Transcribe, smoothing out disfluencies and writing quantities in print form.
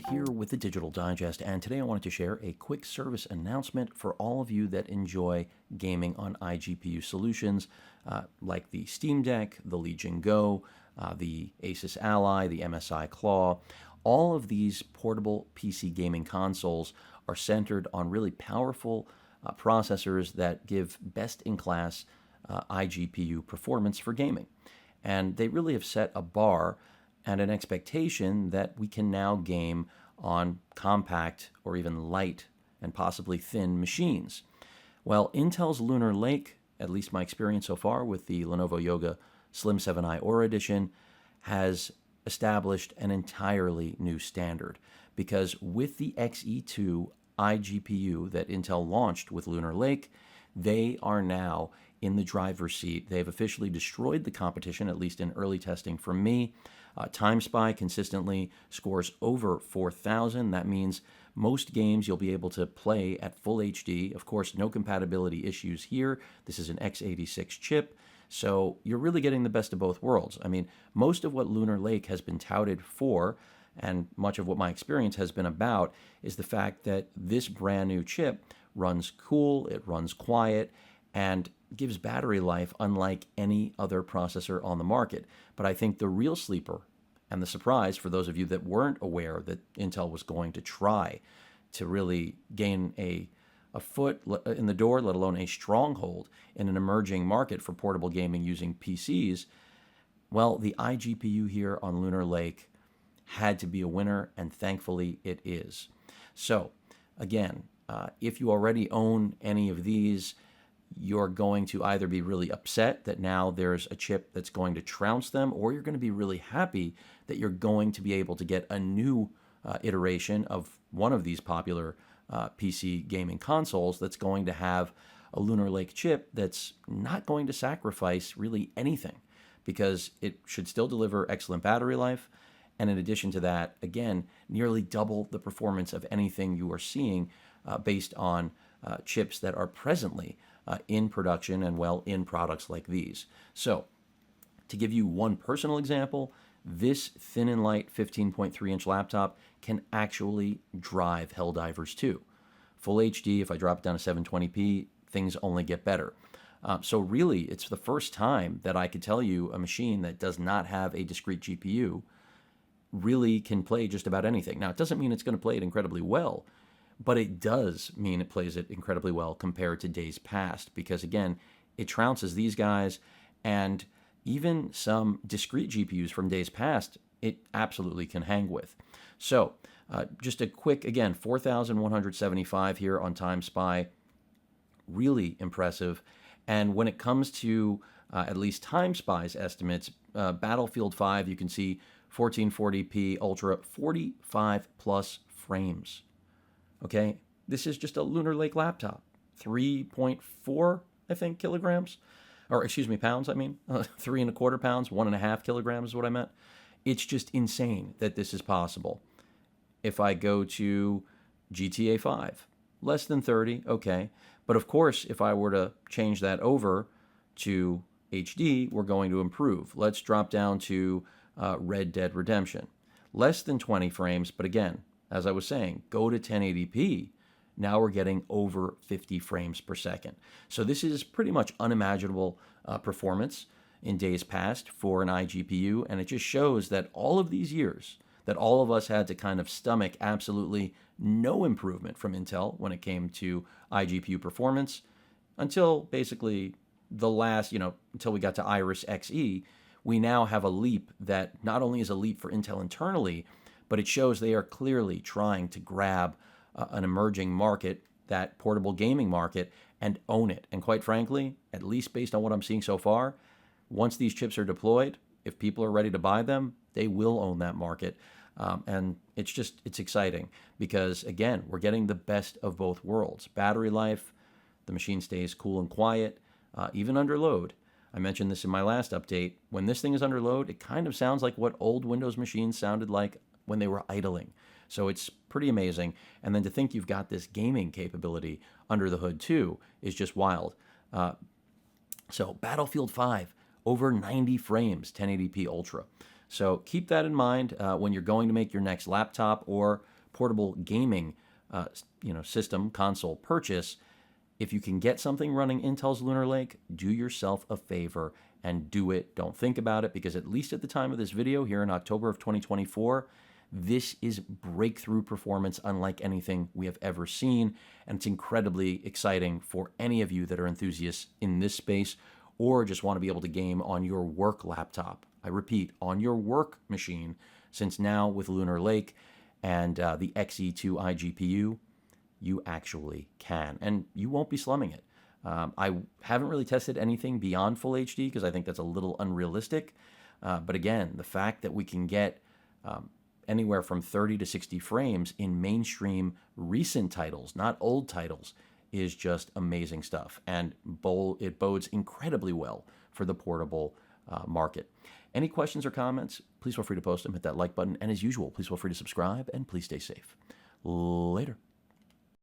Here with the Digital Digest, and today I wanted to share a quick service announcement for all of you that enjoy gaming on iGPU solutions like the Steam Deck, the Legion Go, the Asus Ally, the MSI Claw. All of these portable PC gaming consoles are centered on really powerful processors that give best-in-class iGPU performance for gaming. And they really have set a bar and an expectation that we can now game on compact or even light and possibly thin machines. Well, Intel's Lunar Lake, at least my experience so far with the Lenovo Yoga Slim 7i Aura Edition, has established an entirely new standard, because with the XE2 iGPU that Intel launched with Lunar Lake, they are now in the driver's seat. They've officially destroyed the competition, at least in early testing from me. TimeSpy consistently scores over 4,000. That means most games you'll be able to play at full HD. Of course, no compatibility issues here. This is an x86 chip, so you're really getting the best of both worlds. I mean, most of what Lunar Lake has been touted for, and much of what my experience has been about, is the fact that this brand new chip runs cool, it runs quiet, and gives battery life unlike any other processor on the market. But I think the real sleeper and the surprise for those of you that weren't aware that Intel was going to try to really gain a foot in the door, let alone a stronghold in an emerging market for portable gaming using PCs, well, the iGPU here on Lunar Lake had to be a winner, and thankfully it is. So, again, if you already own any of these, you're going to either be really upset that now there's a chip that's going to trounce them, or you're going to be really happy that you're going to be able to get a new iteration of one of these popular PC gaming consoles that's going to have a Lunar Lake chip that's not going to sacrifice really anything, because it should still deliver excellent battery life. And in addition to that, again, nearly double the performance of anything you are seeing based on chips that are presently in production and, well, in products like these. So, to give you one personal example, this thin and light 15.3-inch laptop can actually drive Helldivers 2. Full HD, if I drop it down to 720p, things only get better. So really, it's the first time that I could tell you a machine that does not have a discrete GPU really can play just about anything. Now, it doesn't mean it's going to play it incredibly well, but it does mean it plays it incredibly well compared to days past, because, again, it trounces these guys, and even some discrete GPUs from days past, it absolutely can hang with. So, just a quick, again, 4,175 here on TimeSpy. Really impressive. And when it comes to at least TimeSpy's estimates, Battlefield 5, you can see 1440p Ultra, 45 plus frames. Okay, this is just a Lunar Lake laptop, 3.4, I think, kilograms, or excuse me, pounds, 3.25 pounds, 1.5 kilograms is what I meant. It's just insane that this is possible. If I go to GTA 5, less than 30, okay. But of course, if I were to change that over to HD, we're going to improve. Let's drop down to Red Dead Redemption. Less than 20 frames, but again, as I was saying, go to 1080p. Now we're getting over 50 frames per second. So this is pretty much unimaginable performance in days past for an iGPU, and it just shows that all of these years that all of us had to kind of stomach absolutely no improvement from Intel when it came to iGPU performance until basically the last, until we got to Iris Xe, we now have a leap that not only is a leap for Intel internally, but it shows they are clearly trying to grab an emerging market, that portable gaming market, and own it. And quite frankly, at least based on what I'm seeing so far, once these chips are deployed, if people are ready to buy them, they will own that market. And it's exciting because, again, we're getting the best of both worlds. Battery life, the machine stays cool and quiet, even under load. I mentioned this in my last update. When this thing is under load, it kind of sounds like what old Windows machines sounded like when they were idling. So it's pretty amazing. And then to think you've got this gaming capability under the hood too is just wild. So Battlefield 5, over 90 frames, 1080p Ultra. So keep that in mind when you're going to make your next laptop or portable gaming system console purchase. If you can get something running Intel's Lunar Lake, do yourself a favor and do it. Don't think about it, because at least at the time of this video here in October of 2024, this is breakthrough performance unlike anything we have ever seen, and it's incredibly exciting for any of you that are enthusiasts in this space or just want to be able to game on your work laptop. I repeat, on your work machine, since now with Lunar Lake and the XE2 iGPU, you actually can, and you won't be slumming it. I haven't really tested anything beyond Full HD because I think that's a little unrealistic. But again, the fact that we can get anywhere from 30 to 60 frames in mainstream recent titles, not old titles, is just amazing stuff. And it bodes incredibly well for the portable market. Any questions or comments, please feel free to post them, hit that like button. And as usual, please feel free to subscribe, and please stay safe. Later.